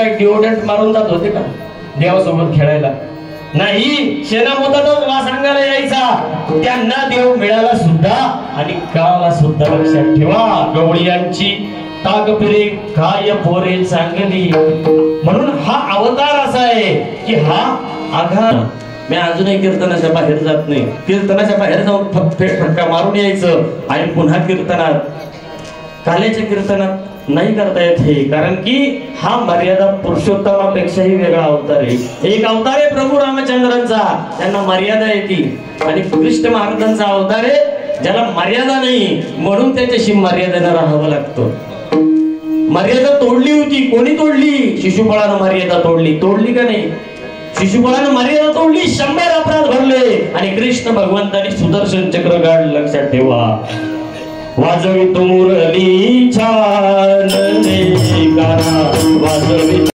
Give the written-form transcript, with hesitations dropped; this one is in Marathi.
काय डिओडंट मारून जात होते का देवासोबत खेळायला? नाही, शेणामोतातच वासंगाला यायचा. त्यांना देव मिळाला सुद्धा आणि गावाला सुद्धा. लक्षात ठेवा, गवळीयांची ताकपिरे काय पोरे चांगली. म्हणून हा अवतार असा आहे की हा आघात. मी अजूनही कीर्तनाच्या बाहेर जात नाही. कीर्तनाच्या बाहेर जाऊन फटका मारून यायचं आणि पुन्हा कीर्तनात, काल्याच्या कीर्तनात नाही करता येत हे. कारण की हा मर्यादा पुरुषोत्तमापेक्षाही वेगळा अवतार आहे. एक अवतार आहे प्रभू रामचंद्रांचा, त्यांना मर्यादा येते. आणि कृष्ण महाराजांचा अवतार आहे ज्याला मर्यादा नाही, म्हणून त्याच्याशी मर्यादेनं राहावं लागतं. मर्यादा तोडली होती. कोणी तोडली? शिशुपाळानं मर्यादा तोडली. तोडली का नाही? शिशुपाळानं मर्यादा तोडली, 100 अपराध भरले आणि कृष्ण भगवंतांनी सुदर्शन चक्र काढलं. लक्षात ठेवा. वाजवी तो मुरली छान रे गाना